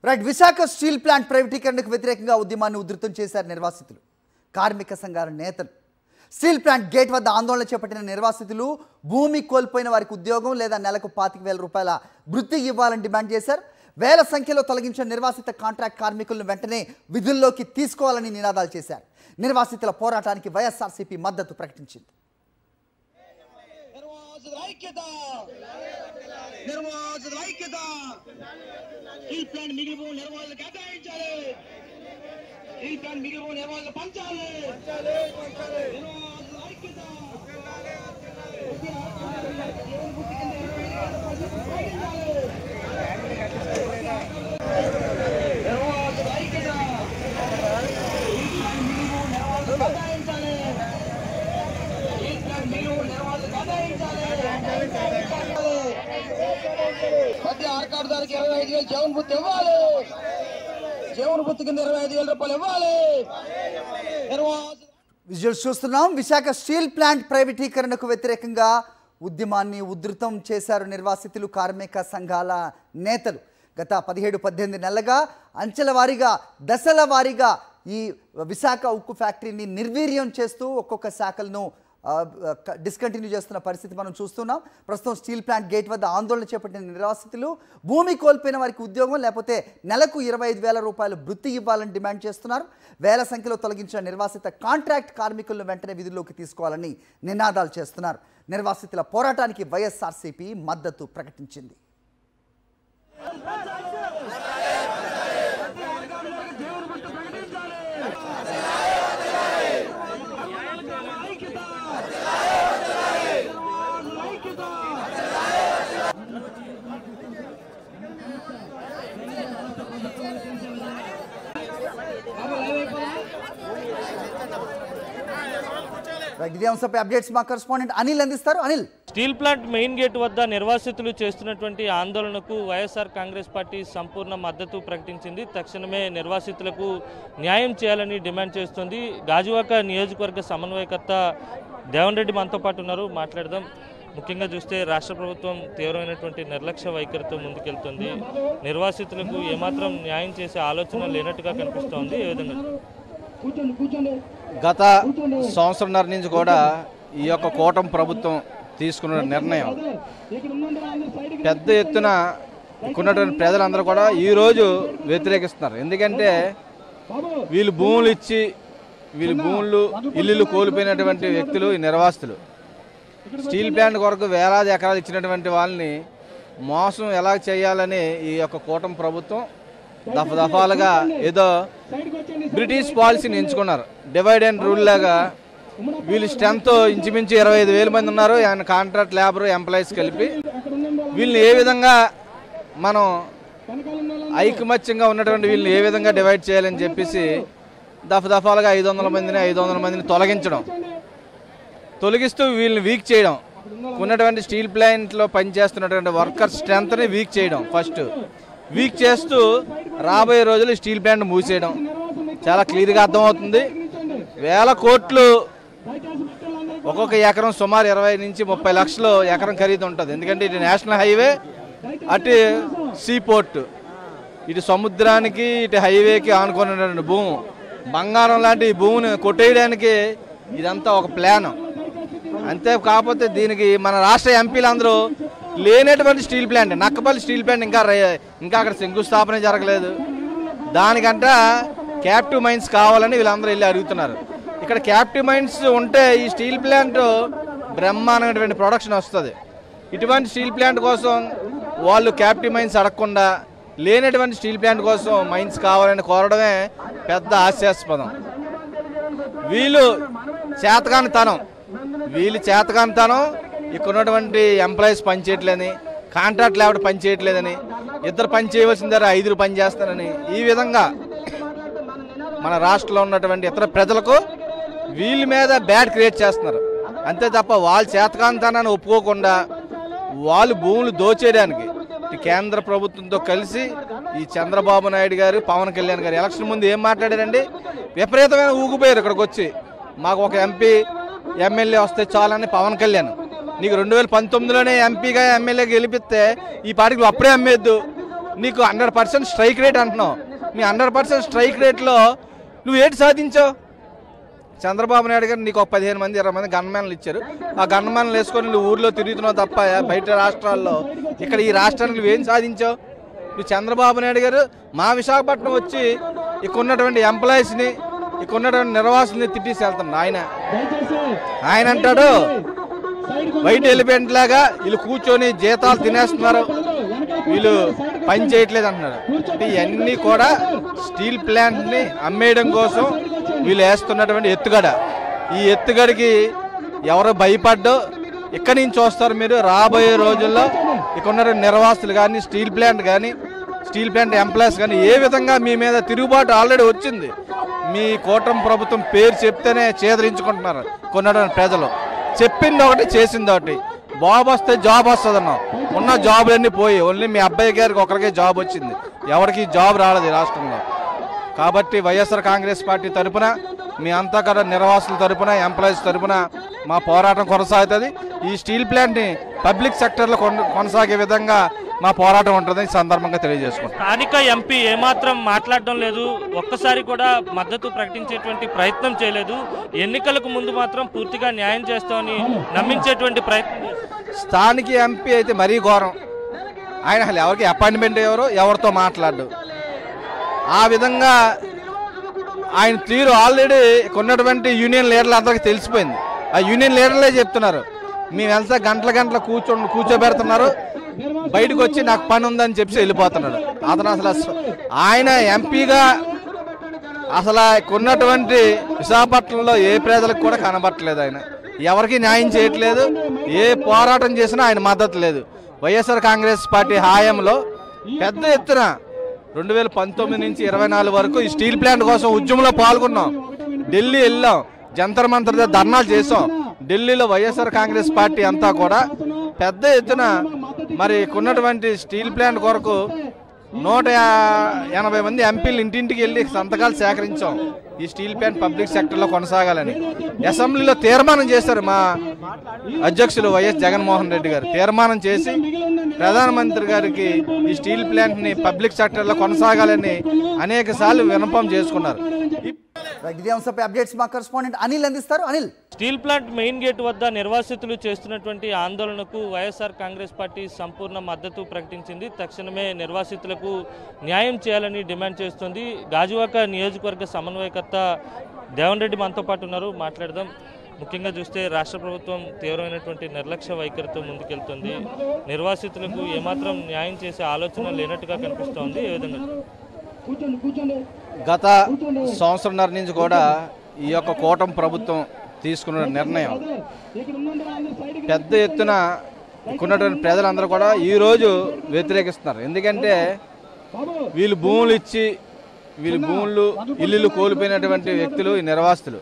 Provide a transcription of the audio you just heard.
Right Visakha steel plant ప్రైవేటీకరణకు వ్యతిరేకంగా ఉద్యమాన్ని ఉధృతం చేశారు నిర్వాసితులు కార్మిక సంఘాల నేతలు స్టీల్ ప్లాంట్ గేట్ వద్ద ఆందోళన చేపట్టిన నిర్వాసితులు భూమి కోల్పోయిన వారికి ఉద్యోగం లేదా నెలకు 25,000 రూపాయల వృత్తి ఇవ్వాలని డిమాండ్ చేశారు వేల సంఖ్యలో తొలగించిన నిర్వాసిత కాంట్రాక్ట్ కార్మికులను వెంటనే విధుల్లోకి తీసుకోవాలని నినాదాలు చేశారు నిర్వాసితుల పోరాటానికి వైఎస్ఆర్సీపీ మద్దతు ప్రకటించింది విజువల్స్ చూస్తున్నాం విశాఖ స్టీల్ ప్లాంట్ ప్రైవేటీకరణకు వ్యతిరేకంగా ఉద్యమాన్ని ఉధృతం చేశారు నిర్వాసితులు కార్మిక సంఘాల నేతలు గత 17-18 నెలలుగా అంచెల వారీగా దశల వారీగా ఈ విశాఖ ఉక్కు ఫ్యాక్టరీని నిర్వీర్యం చేస్తూ ఒక్కొక్క శాఖలను డిస్కంటిన్యూ చేస్తున్న పరిస్థితి మనం చూస్తున్నాం ప్రస్తుతం స్టీల్ ప్లాంట్ గేట్ వద్ద ఆందోళన చేపట్టిన నిర్వాసితులు భూమి కోల్పోయిన వారికి ఉద్యోగం లేకపోతే నెలకు 25,000 రూపాయలు వృత్తి ఇవ్వాలని డిమాండ్ చేస్తున్నారు వేల సంఖ్యలో తొలగించిన నిర్వాసిత కాంట్రాక్ట్ కార్మికులను వెంటనే విధుల్లోకి తీసుకోవాలని నినాదాలు చేస్తున్నారు నిర్వాసితుల పోరాటానికి వైఎస్ఆర్సీపీ మద్దతు ప్రకటించింది ఇదే అంశంపై అప్డేట్స్ మా కరెస్పాండెంట్ అనిల్ అందిస్తారు Anil steel plant main gate వద్ద నిర్వాసితులు చేస్తున్నటువంటి ఆందోళనకు వైఎస్ఆర్ కాంగ్రెస్ పార్టీ సంపూర్ణ మద్దతు ప్రకటించింది తక్షణమే నిర్వాసితులకు న్యాయం చేయాలని డిమాండ్ చేస్తుంది గాజువాక నియోజకవర్గ సమన్వయకర్త దేవన్ రెడ్డి మనతో పాటు ఉన్నారు మాట్లాడదాం ముఖ్యంగా చూస్తే రాష్ట్ర ప్రభుత్వం తీవ్రమైనటువంటి నిర్లక్ష్య వైఖరితో ముందుకెళ్తుంది నిర్వాసితులకు ఏమాత్రం న్యాయం చేసే ఆలోచన లేనట్టుగా కనిపిస్తోంది ఏ విధంగా గత సంవత్సరంన్నర నుంచి కూడా ఈ యొక్క కూటమి ప్రభుత్వం తీసుకున్న నిర్ణయం పెద్ద ఎత్తున ఉన్నటువంటి ప్రజలందరూ కూడా ఈరోజు వ్యతిరేకిస్తున్నారు ఎందుకంటే వీళ్ళు భూములు ఇచ్చి వీళ్ళు ఇల్లు కోల్పోయినటువంటి వ్యక్తులు ఈ నిర్వాసితులు స్టీల్ ప్లాంట్ కొరకు వేలాది ఎకరాలు ఇచ్చినటువంటి వాళ్ళని మోసం ఎలా చేయాలని ఈ యొక్క కూటమి ప్రభుత్వం దఫాలుగా ఏదో బ్రిటిష్ పాలసీని ఎంచుకున్నారు డివైడ్ అండ్ రూల్ లాగా వీళ్ళు స్ట్రెంత్ ఇంచుమించు 25,000 మంది ఉన్నారు ఆయన కాంట్రాక్ట్ లేబర్ ఎంప్లాయీస్ కలిపి వీళ్ళని ఏ విధంగా మనం ఐకమత్యంగా ఉన్నటువంటి వీళ్ళని ఏ విధంగా డివైడ్ చేయాలని చెప్పేసి దఫాలుగా 500 మందిని తొలగిస్తూ వీళ్ళని వీక్ చేయడం ఉన్నటువంటి స్టీల్ ప్లాంట్లో పనిచేస్తున్నటువంటి వర్కర్స్ స్ట్రెంత్ని వీక్ చేయడం ఫస్ట్ వీక్ చేస్తూ రాబోయే రోజులు స్టీల్ ప్లాంట్ మూసేయడం చాలా క్లియర్గా అర్థమవుతుంది వేల కోట్లు ఒక్కొక్క ఎకరం సుమారు 20 నుంచి 30 లక్షలు ఎకరం ఖరీదు ఉంటుంది ఎందుకంటే ఇటు నేషనల్ హైవే అటు సీపోర్ట్ ఇటు సముద్రానికి ఇటు హైవేకి ఆనుకున్నటువంటి భూమి బంగారం లాంటి ఈ భూమిని కొట్టేయడానికి ఇదంతా ఒక ప్లాన్ అంతే కాకపోతే దీనికి మన రాష్ట్ర ఎంపీలు అందరూ లేనటువంటి steel plant Nakkapalli steel plant ఇంకా అక్కడ శంకుస్థాపన జరగలేదు దానికంట క్యాప్టివ్ మైన్స్ కావాలని వీళ్ళందరూ వెళ్ళి అడుగుతున్నారు ఇక్కడ క్యాప్టివ్ మైన్స్ ఉంటే ఈ స్టీల్ ప్లాంట్ బ్రహ్మాండమైనటువంటి ప్రొడక్షన్ వస్తుంది ఇటువంటి స్టీల్ ప్లాంట్ కోసం వాళ్ళు క్యాప్టివ్ మైన్స్ అడగకుండా లేనటువంటి స్టీల్ ప్లాంట్ కోసం మైన్స్ కావాలని కోరడమే పెద్ద హాస్యాస్పదం వీళ్ళు చేతకానితనం ఇక్కడ ఉన్నటువంటి ఎంప్లాయీస్ పనిచేయట్లేదని కాంట్రాక్ట్ లేబర్ పనిచేయట్లేదని ఇద్దరు పని చేయవలసిన దగ్గర 5 పని చేస్తారని ఈ విధంగా మన రాష్ట్రంలో ఉన్నటువంటి ఇతర ప్రజలకు వీళ్ళ మీద బ్యాడ్ క్రియేట్ చేస్తున్నారు అంతే తప్ప వాళ్ళ చేతకాంతనాన్ని ఒప్పుకోకుండా వాళ్ళు భూములు దోచేయడానికి కేంద్ర ప్రభుత్వంతో కలిసి ఈ చంద్రబాబు నాయుడు గారు పవన్ కళ్యాణ్ గారు ఎలక్షన్ ముందు ఏం మాట్లాడారండి విపరీతమైన ఊగిపోయారు ఇక్కడికి వచ్చి మాకు ఒక ఎంపీ ఎమ్మెల్యే వస్తే చాలని పవన్ కళ్యాణ్ నీకు 2019లోనే ఎంపీగా ఎమ్మెల్యేగా గెలిపిస్తే ఈ పార్టీకి అప్పుడే అమ్మేద్దు నీకు 100% స్ట్రైక్ రేట్ అంటున్నావు. మీ 100% స్ట్రైక్ రేట్లో నువ్వు ఏంటి సాధించావు? చంద్రబాబు నాయుడు గారు నీకు ఒక 15 మంది 20 మంది గన్మ్యాన్లు ఇచ్చారు. ఆ గన్మ్యాన్లు వేసుకొని నువ్వు ఊర్లో తిరుగుతున్నావు తప్ప బయట రాష్ట్రాల్లో. ఇక్కడ ఈ రాష్ట్రానికి నువ్వేం సాధించావు? నువ్వు చంద్రబాబు నాయుడు గారు మా విశాఖపట్నం వచ్చి ఇక్కడ ఉన్నటువంటి ఎంప్లాయీస్ని ఇక్కడ ఉన్నటువంటి నిర్వాసుల్ని తిట్టేసి వెళ్తున్నాడు. ఆయన అంటాడు బయట ఎలిపెంట్ లాగా వీళ్ళు కూర్చొని జీతాలు తినేస్తున్నారు, వీళ్ళు పని చేయట్లేదు అంటున్నారు. అంటే ఇవన్నీ కూడా స్టీల్ ప్లాంట్ని అమ్మేయడం కోసం వీళ్ళు వేస్తున్నటువంటి ఎత్తుగడ. ఈ ఎత్తుగడికి ఎవరు భయపడ్డో ఇక్కడి నుంచి వస్తారు. మీరు రాబోయే రోజుల్లో ఇక్కడ ఉన్న నిర్వాసులు కానీ స్టీల్ ప్లాంట్ ఎంప్లాయీస్ కానీ ఏ విధంగా మీ మీద తిరుగుబాటు ఆల్రెడీ వచ్చింది. మీ కూటమి ప్రభుత్వం పేరు చెప్తేనే చేదరించుకుంటున్నారు కొన్నటువంటి ప్రజలు. చెప్పింది ఒకటి చేసింది ఒకటి. బాబు వస్తే జాబ్ వస్తుంది అన్నాం, ఉన్న జాబులన్నీ పోయి ఓన్లీ మీ అబ్బాయి గారికి ఒకరికే జాబ్ వచ్చింది, ఎవరికి జాబ్ రాలేదు రాష్ట్రంలో. కాబట్టి వైఎస్ఆర్ కాంగ్రెస్ పార్టీ తరఫున మీ అంతా కూడా నిర్వాసుల తరఫున ఎంప్లాయీస్ తరఫున మా పోరాటం కొనసాగుతుంది. ఈ స్టీల్ ప్లాంట్ని పబ్లిక్ సెక్టర్లో కొనసాగే విధంగా మా పోరాటం ఉంటుందని సందర్భంగా తెలియజేసుకుంటాం. స్థానిక ఎంపీ ఏమాత్రం మాట్లాడడం లేదు, ఒక్కసారి కూడా మద్దతు ప్రకటించేటువంటి ప్రయత్నం చేయలేదు. ఎన్నికలకు ముందు మాత్రం పూర్తిగా న్యాయం చేస్తామని నమ్మించేటువంటి ప్రయత్నం. స్థానిక ఎంపీ అయితే మరీ ఘోరం. ఆయన అసలు ఎవరికి అపాయింట్మెంట్ ఎవరితో మాట్లాడు. ఆ విధంగా ఆయన తీరు ఆల్రెడీ కొన్నటువంటి యూనియన్ లీడర్లు అందరికీ తెలిసిపోయింది. ఆ యూనియన్ లీడర్లే చెప్తున్నారు మేము వెళ్తే గంటల కూర్చోబెడుతున్నారు, బయటకు వచ్చి నాకు పని ఉందని చెప్పి వెళ్ళిపోతున్నాడు. అతను అసలు ఆయన ఎంపీగా అసలు కొన్నటువంటి విశాఖపట్నంలో ఏ ప్రజలకు కూడా కనబట్టలేదు. ఆయన ఎవరికి న్యాయం చేయట్లేదు, ఏ పోరాటం చేసినా ఆయన మద్దతు లేదు. వైఎస్ఆర్ కాంగ్రెస్ పార్టీ హయాంలో పెద్ద ఎత్తున 2019 నుంచి 24 వరకు ఈ స్టీల్ ప్లాంట్ కోసం ఉద్యమంలో పాల్గొన్నాం. ఢిల్లీ వెళ్ళాం, జంతర్ మంతర్ ధర్నాలు చేసాం. ఢిల్లీలో వైఎస్ఆర్ కాంగ్రెస్ పార్టీ అంతా కూడా పెద్ద ఎత్తున మరి కొన్నటువంటి స్టీల్ ప్లాంట్ కొరకు 180 మంది ఎంపీలు ఇంటింటికి వెళ్ళి సంతకాలు సేకరించాం ఈ స్టీల్ ప్లాంట్ పబ్లిక్ సెక్టర్లో కొనసాగాలని. అసెంబ్లీలో తీర్మానం చేశారు మా అధ్యక్షులు వైఎస్ జగన్మోహన్ రెడ్డి గారు. తీర్మానం చేసి ప్రధానమంత్రి గారికి ఈ స్టీల్ ప్లాంట్ని పబ్లిక్ సెక్టర్లో కొనసాగాలని అనేక సార్లు విన్నపం చేసుకున్నారు. ఇదే అంశంపై అప్డేట్స్ మా కరెస్పాండెంట్ అనిల్ అందిస్తారు. Anil, steel plant main gate వద్ద నిర్వాసితులు చేస్తున్నటువంటి ఆందోళనకు వైఎస్ఆర్ కాంగ్రెస్ పార్టీ సంపూర్ణ మద్దతు ప్రకటించింది. తక్షణమే నిర్వాసితులకు న్యాయం చేయాలని డిమాండ్ చేస్తుంది. గాజువాక నియోజకవర్గ సమన్వయకర్త దేవన్ రెడ్డి మనతో పాటు ఉన్నారు, మాట్లాడదాం. ముఖ్యంగా చూస్తే రాష్ట్ర ప్రభుత్వం తీవ్రమైనటువంటి నిర్లక్ష్య వైఖరితో ముందుకెళ్తుంది. నిర్వాసితులకు ఏమాత్రం న్యాయం చేసే ఆలోచన లేనట్టుగా కనిపిస్తోంది. ఏ విధంగా? గత సంవత్సరంన్నర నుంచి కూడా ఈ యొక్క కూటమి ప్రభుత్వం తీసుకున్న నిర్ణయం పెద్ద ఎత్తున ఉన్నటువంటి ప్రజలందరూ కూడా ఈరోజు వ్యతిరేకిస్తున్నారు. ఎందుకంటే వీళ్ళు భూములు ఇచ్చి ఇల్లులు కోల్పోయినటువంటి వ్యక్తులు ఈ నిర్వాసితులు.